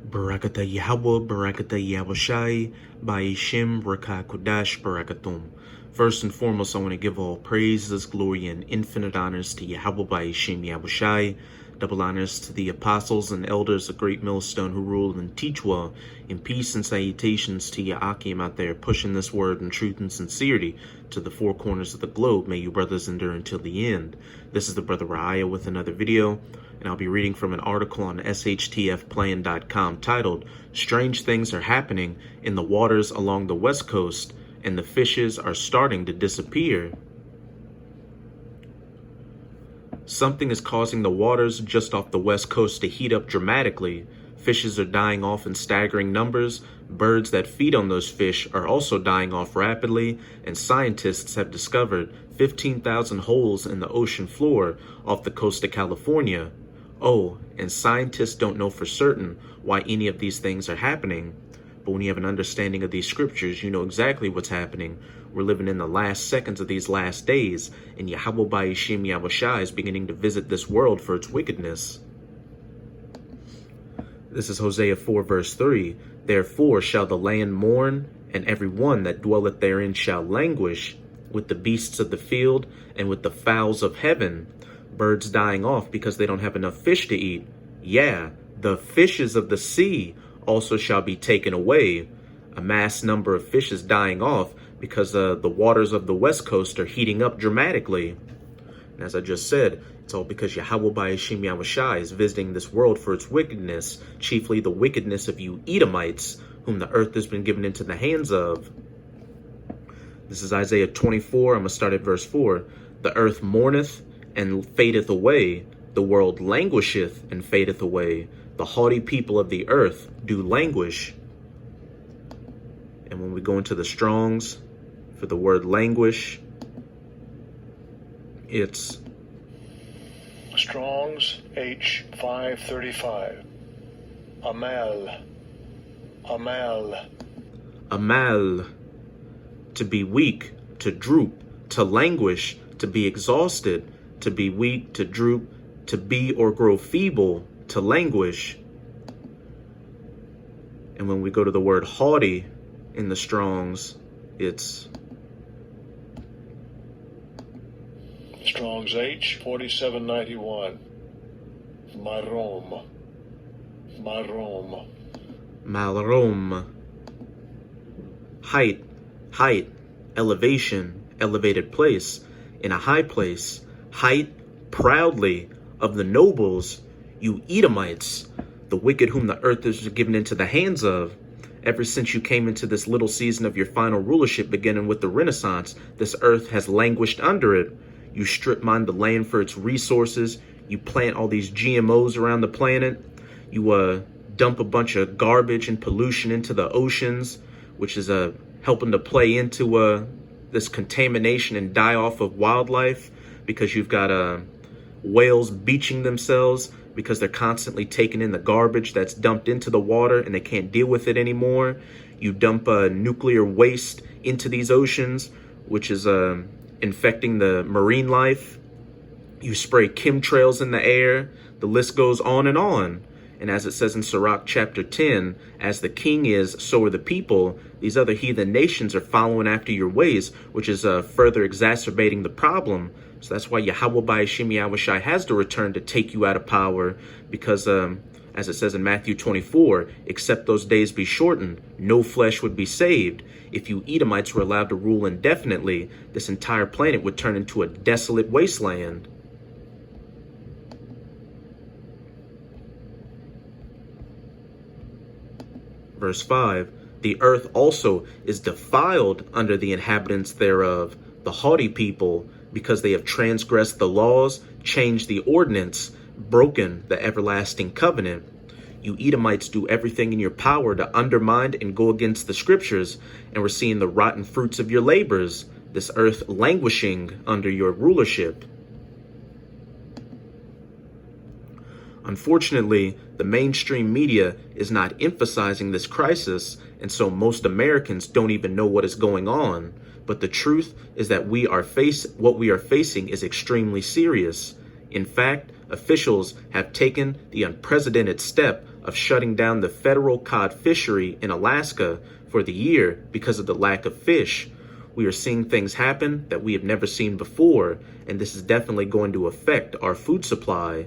Barakata Yahweh, Barakata Yahushai, Ba'ishim, Rakah Kodash, Barakatum. First and foremost, I want to give all praises, glory, and infinite honors to Yahweh Ba'ishim Yahushai. Double honors to the apostles and elders of Great Millstone who rule and teach well. In peace and salutations to Ya'akim out there pushing this word in truth and sincerity to the four corners of the globe. May you brothers endure until the end. This is the Brother Raya with another video, and I'll be reading from an article on shtfplan.com titled, Strange Things Are Happening in the Waters Along the West Coast, and the Fishes Are Starting to Disappear. Something is causing the waters just off the west coast to heat up dramatically. Fishes are dying off in staggering numbers. Birds that feed on those fish are also dying off rapidly, and scientists have discovered 15,000 holes in the ocean floor off the coast of California. Oh, and scientists don't know for certain why any of these things are happening. But when you have an understanding of these scriptures, you know exactly what's happening. We're living in the last seconds of these last days, and Yahweh Ba'ishim Yahushai is beginning to visit this world for its wickedness. This is Hosea 4 verse 3. Therefore shall the land mourn, and every one that dwelleth therein shall languish, with the beasts of the field, and with the fowls of heaven. Birds dying off because they don't have enough fish to eat. Yeah, the fishes of the sea also shall be taken away. A mass number of fishes dying off because the waters of the west coast are heating up dramatically. And as I just said, it's all because Yahweh Ba'ishim Yahushai is visiting this world for its wickedness, chiefly the wickedness of you Edomites, whom the earth has been given into the hands of. This is Isaiah 24. I'm going to start at verse 4. The earth mourneth and fadeth away. The world languisheth and fadeth away. The haughty people of the earth do languish. And when we go into the Strongs for the word languish, it's Strong's H535. Amal. amal, to be weak, to droop, to languish, to be exhausted, to be weak, to droop, to be or grow feeble, to languish. And when we go to the word haughty in the Strongs, it's Strong's H4791. Marom. malrom. Height, elevation, elevated place, in a high place, height, proudly, of the nobles, you Edomites, the wicked whom the earth is given into the hands of. Ever since you came into this little season of your final rulership, beginning with the Renaissance, this earth has languished under it. You strip mine the land for its resources. You plant all these GMOs around the planet. You dump a bunch of garbage and pollution into the oceans, which is helping to play into this contamination and die-off of wildlife, because you've got whales beaching themselves because they're constantly taking in the garbage that's dumped into the water and they can't deal with it anymore. You dump nuclear waste into these oceans, which is infecting the marine life. You spray chemtrails in the air. The list goes on and on. And as it says in Sirach chapter 10, as the king is, so are the people. These other heathen nations are following after your ways, which is further exacerbating the problem. So that's why Yahweh Ba'ishim Yahushai has to return to take you out of power, because as it says in Matthew 24, except those days be shortened, no flesh would be saved. If you Edomites were allowed to rule indefinitely, this entire planet would turn into a desolate wasteland. Verse 5, the earth also is defiled under the inhabitants thereof, the haughty people, because they have transgressed the laws, changed the ordinance, broken the everlasting covenant. You Edomites do everything in your power to undermine and go against the scriptures, and we're seeing the rotten fruits of your labors, this earth languishing under your rulership. Unfortunately, the mainstream media is not emphasizing this crisis, and so most Americans don't even know what is going on. But the truth is that what we are facing is extremely serious. In fact, officials have taken the unprecedented step of shutting down the federal cod fishery in Alaska for the year because of the lack of fish. We are seeing things happen that we have never seen before, and this is definitely going to affect our food supply.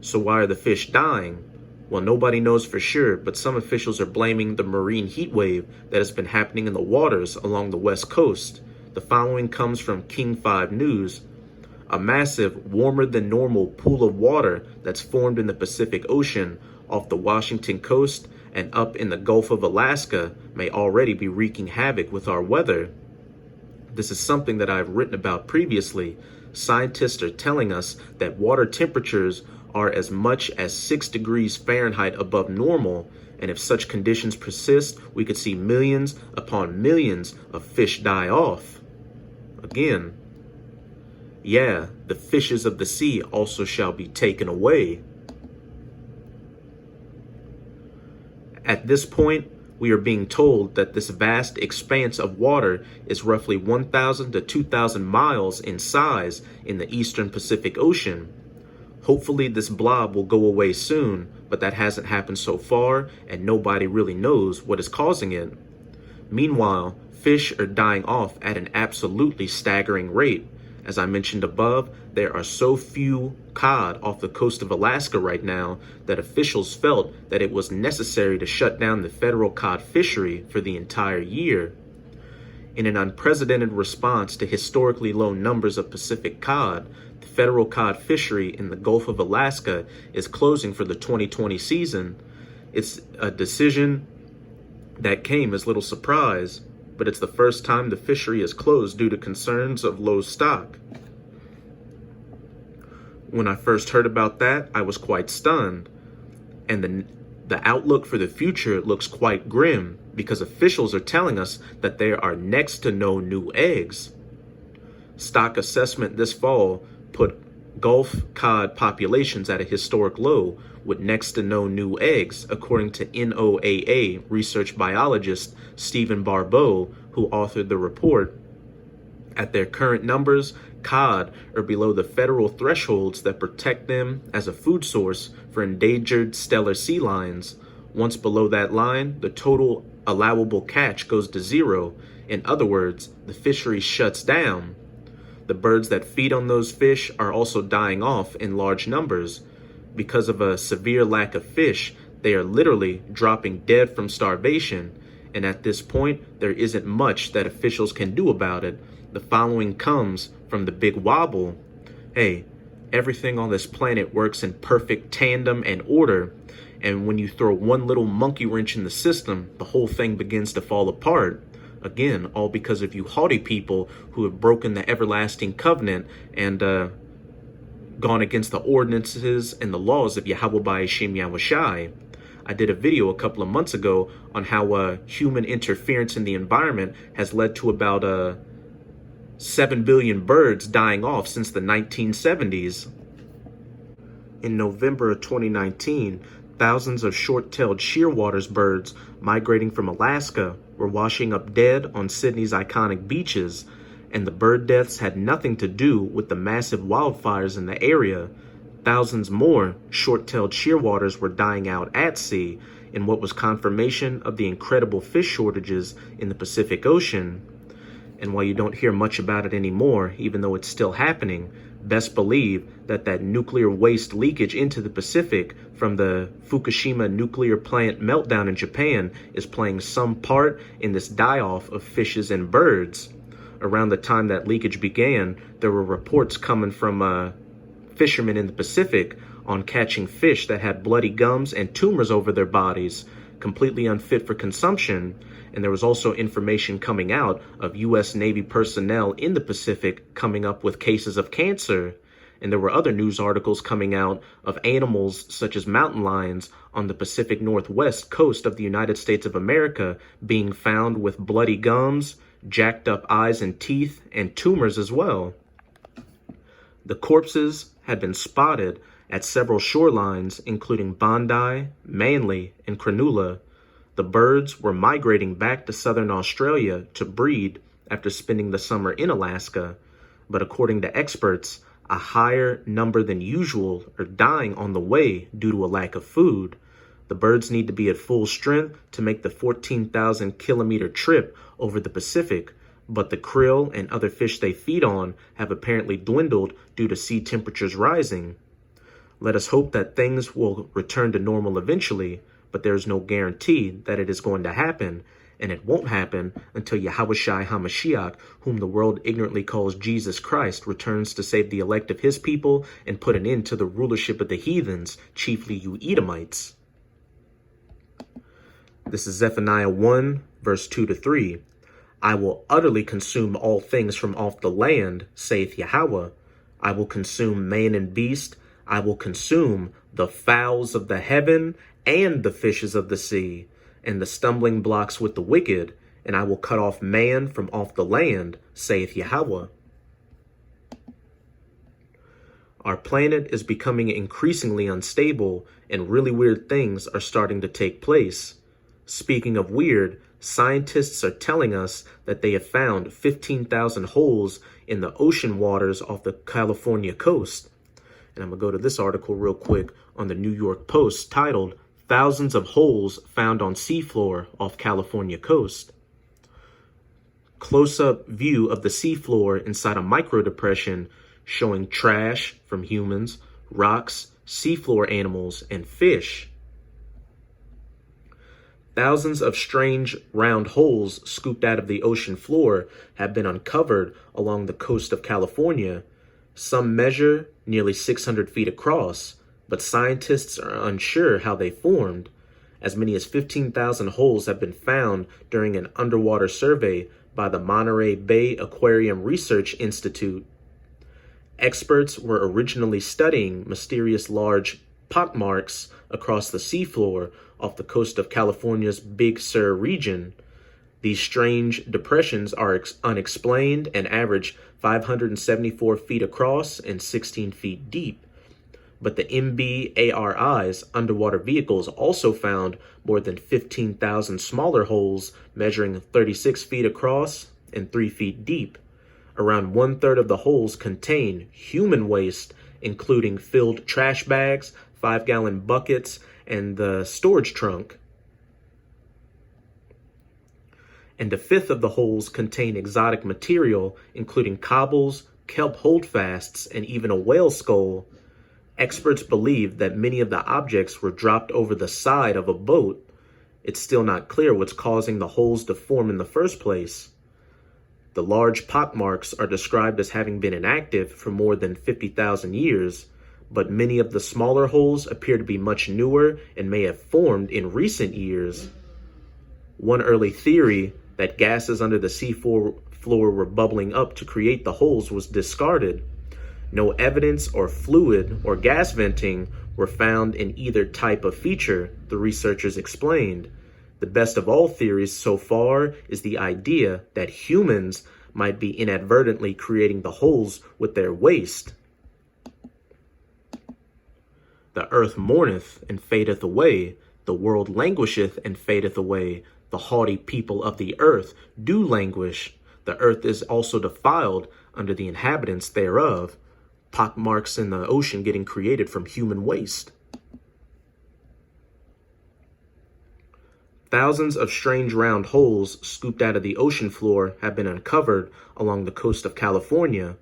So why are the fish dying? Well, nobody knows for sure, but some officials are blaming the marine heat wave that has been happening in the waters along the west coast. The following comes from King 5 News. A massive, warmer than normal pool of water that's formed in the Pacific Ocean off the Washington coast and up in the Gulf of Alaska may already be wreaking havoc with our weather. This is something that I've written about previously. Scientists are telling us that water temperatures are as much as 6 degrees Fahrenheit above normal, and if such conditions persist, we could see millions upon millions of fish die off. Again, yeah, the fishes of the sea also shall be taken away. At this point, we are being told that this vast expanse of water is roughly 1,000 to 2,000 miles in size in the eastern Pacific Ocean. Hopefully this blob will go away soon, but that hasn't happened so far, and nobody really knows what is causing it. Meanwhile, fish are dying off at an absolutely staggering rate. As I mentioned above, there are so few cod off the coast of Alaska right now that officials felt that it was necessary to shut down the federal cod fishery for the entire year. In an unprecedented response to historically low numbers of Pacific cod, the federal cod fishery in the Gulf of Alaska is closing for the 2020 season. It's a decision that came as little surprise, but it's the first time the fishery is closed due to concerns of low stock. When I first heard about that, I was quite stunned, and the outlook for the future looks quite grim because officials are telling us that there are next to no new eggs. Stock assessment this fall put Gulf cod populations at a historic low with next to no new eggs, according to NOAA research biologist Stephen Barbeau, who authored the report. At their current numbers, cod are below the federal thresholds that protect them as a food source for endangered stellar sea lions. Once below that line, the total allowable catch goes to zero. In other words, the fishery shuts down. The birds that feed on those fish are also dying off in large numbers. Because of a severe lack of fish, they are literally dropping dead from starvation. And at this point, there isn't much that officials can do about it. The following comes from the Big Wobble. Hey, everything on this planet works in perfect tandem and order. And when you throw one little monkey wrench in the system, the whole thing begins to fall apart. Again, all because of you haughty people who have broken the everlasting covenant and gone against the ordinances and the laws of Yahweh Ba'ashim Yahushai. I did a video a couple of months ago on how human interference in the environment has led to about 7 billion birds dying off since the 1970s. In November of 2019, thousands of short-tailed shearwaters birds migrating from Alaska were washing up dead on Sydney's iconic beaches, and the bird deaths had nothing to do with the massive wildfires in the area. Thousands more short-tailed shearwaters were dying out at sea in what was confirmation of the incredible fish shortages in the Pacific Ocean. And while you don't hear much about it anymore, even though it's still happening, best believe that nuclear waste leakage into the Pacific from the Fukushima nuclear plant meltdown in Japan is playing some part in this die-off of fishes and birds. Around the time that leakage began, there were reports coming from fishermen in the Pacific on catching fish that had bloody gums and tumors over their bodies, completely unfit for consumption. And there was also information coming out of U.S. Navy personnel in the Pacific coming up with cases of cancer. And there were other news articles coming out of animals such as mountain lions on the Pacific Northwest coast of the United States of America being found with bloody gums, jacked up eyes and teeth, and tumors as well. The corpses had been spotted at several shorelines, including Bondi, Manly, and Cronulla. The birds were migrating back to southern Australia to breed after spending the summer in Alaska, but according to experts, a higher number than usual are dying on the way due to a lack of food. The birds need to be at full strength to make the 14,000 kilometer trip over the Pacific, but the krill and other fish they feed on have apparently dwindled due to sea temperatures rising. Let us hope that things will return to normal eventually, but there is no guarantee that it is going to happen, and it won't happen until Yahushua HaMashiach, whom the world ignorantly calls Jesus Christ, returns to save the elect of his people and put an end to the rulership of the heathens, chiefly you Edomites. This is Zephaniah 1, verse 2-3. I will utterly consume all things from off the land, saith Yahweh. I will consume man and beast. I will consume the fowls of the heaven and the fishes of the sea, and the stumbling blocks with the wicked, and I will cut off man from off the land, saith Yahweh. Our planet is becoming increasingly unstable, and really weird things are starting to take place. Speaking of weird, scientists are telling us that they have found 15,000 holes in the ocean waters off the California coast. And I'm going to go to this article real quick on the New York Post titled, Thousands of Holes Found on Seafloor Off California Coast. Close-up view of the seafloor inside a microdepression showing trash from humans, rocks, seafloor animals, and fish. Thousands of strange round holes scooped out of the ocean floor have been uncovered along the coast of California. Some measure nearly 600 feet across, but scientists are unsure how they formed. As many as 15,000 holes have been found during an underwater survey by the Monterey Bay Aquarium Research Institute. Experts were originally studying mysterious large pockmarks across the seafloor off the coast of California's Big Sur region. These strange depressions are unexplained and average 574 feet across and 16 feet deep. But the MBARI's underwater vehicles also found more than 15,000 smaller holes measuring 36 feet across and 3 feet deep. Around 1/3 of the holes contain human waste, including filled trash bags, 5-gallon buckets, and the storage trunk. And 1/5 of the holes contain exotic material, including cobbles, kelp holdfasts, and even a whale skull. Experts believe that many of the objects were dropped over the side of a boat. It's still not clear what's causing the holes to form in the first place. The large pockmarks are described as having been inactive for more than 50,000 years, but many of the smaller holes appear to be much newer and may have formed in recent years. One early theory that gases under the seafloor were bubbling up to create the holes was discarded. No evidence or fluid or gas venting were found in either type of feature, the researchers explained. The best of all theories so far is the idea that humans might be inadvertently creating the holes with their waste. The earth mourneth and fadeth away, the world languisheth and fadeth away, the haughty people of the earth do languish. The earth is also defiled under the inhabitants thereof. Pockmarks in the ocean getting created from human waste. Thousands of strange round holes scooped out of the ocean floor have been uncovered along the coast of California.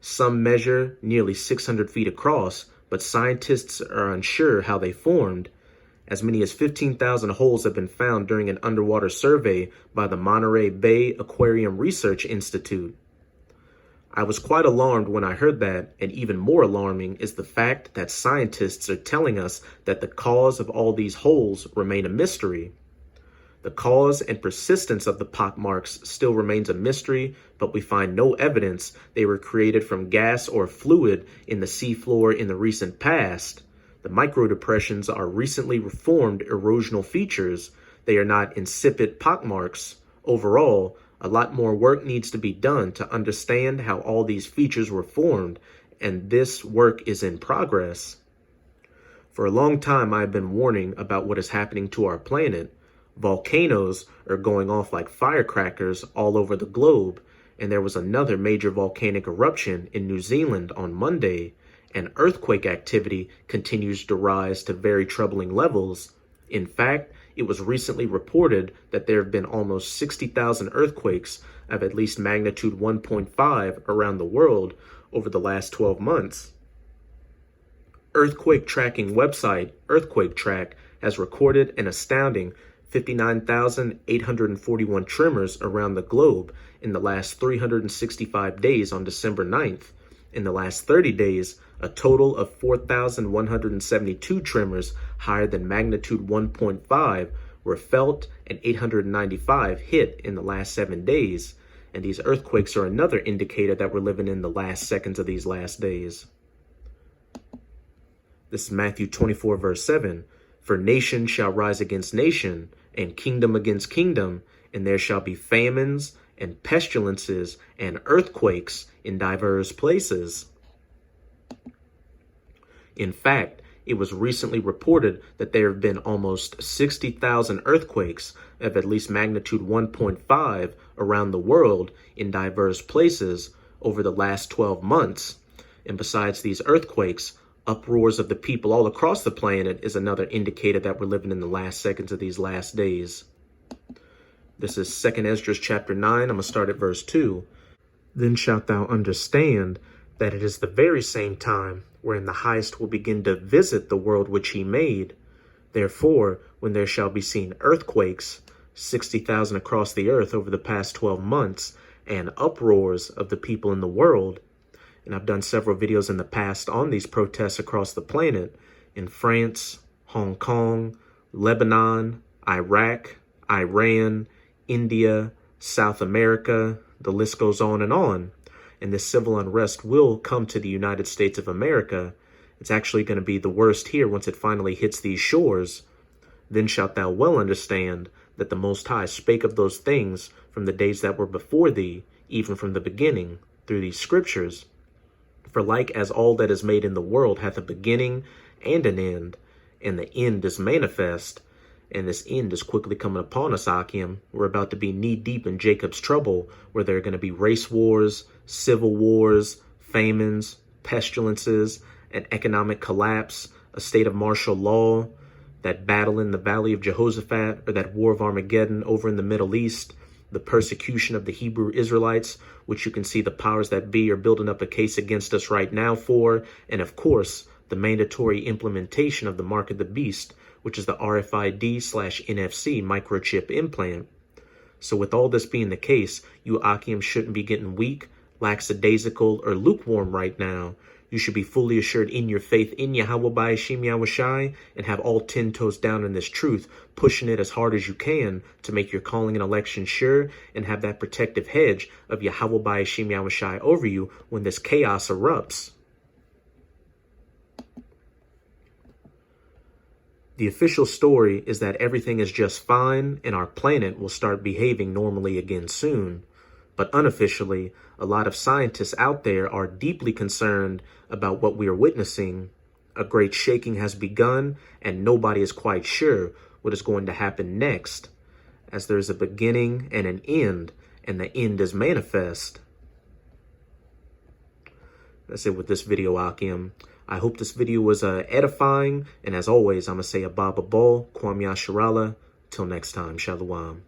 Some measure nearly 600 feet across, but scientists are unsure how they formed. As many as 15,000 holes have been found during an underwater survey by the Monterey Bay Aquarium Research Institute. I was quite alarmed when I heard that, and even more alarming is the fact that scientists are telling us that the cause of all these holes remain a mystery. The cause and persistence of the pockmarks still remains a mystery, but we find no evidence they were created from gas or fluid in the seafloor in the recent past. The microdepressions are recently formed erosional features. They are not insipid pockmarks. Overall, a lot more work needs to be done to understand how all these features were formed, and this work is in progress. For a long time, I have been warning about what is happening to our planet. Volcanoes are going off like firecrackers all over the globe, and there was another major volcanic eruption in New Zealand on Monday, and earthquake activity continues to rise to very troubling levels. In fact, it was recently reported that there have been almost 60,000 earthquakes of at least magnitude 1.5 around the world over the last 12 months. Earthquake tracking website Earthquake Track has recorded an astounding 59,841 tremors around the globe in the last 365 days on December 9th. In the last 30 days, a total of 4,172 tremors higher than magnitude 1.5 were felt and 895 hit in the last 7 days. And these earthquakes are another indicator that we're living in the last seconds of these last days. This is Matthew 24, verse 7. For nation shall rise against nation, and kingdom against kingdom, and there shall be famines and pestilences and earthquakes in divers places. In fact, it was recently reported that there have been almost 60,000 earthquakes of at least magnitude 1.5 around the world in diverse places over the last 12 months. And besides these earthquakes, uproars of the people all across the planet is another indicator that we're living in the last seconds of these last days. This is 2 Esdras chapter 9. I'm going to start at verse 2. Then shalt thou understand that it is the very same time wherein the Highest will begin to visit the world which he made. Therefore, when there shall be seen earthquakes, 60,000 across the earth over the past 12 months, and uproars of the people in the world, and I've done several videos in the past on these protests across the planet, in France, Hong Kong, Lebanon, Iraq, Iran, India, South America, the list goes on. And this civil unrest will come to the United States of America. It's actually going to be the worst here once it finally hits these shores. Then shalt thou well understand that the Most High spake of those things from the days that were before thee, even from the beginning, through these scriptures. For like as all that is made in the world hath a beginning and an end, and the end is manifest, and this end is quickly coming upon us, Akim. We're about to be knee-deep in Jacob's trouble, where there are going to be race wars, civil wars, famines, pestilences, an economic collapse, a state of martial law, that battle in the valley of Jehoshaphat, or that war of Armageddon over in the Middle East, the persecution of the Hebrew Israelites, which you can see the powers that be are building up a case against us right now for, and of course, the mandatory implementation of the mark of the beast, which is the RFID/NFC microchip implant. So with all this being the case, you Akim shouldn't be getting weak, lackadaisical, or lukewarm right now. You should be fully assured in your faith in Yahweh Ba'ashim Yahushai and have all 10 toes down in this truth, pushing it as hard as you can to make your calling and election sure and have that protective hedge of Yahweh Ba'ashim Yahushai over you when this chaos erupts. The official story is that everything is just fine and our planet will start behaving normally again soon. But unofficially, a lot of scientists out there are deeply concerned about what we are witnessing. A great shaking has begun and nobody is quite sure what is going to happen next, as there is a beginning and an end, and the end is manifest. That's it with this video, Akim. I hope this video was edifying, and as always, I'm going to say Abba Babal, Kwam Yasharala. Till next time, Shalom.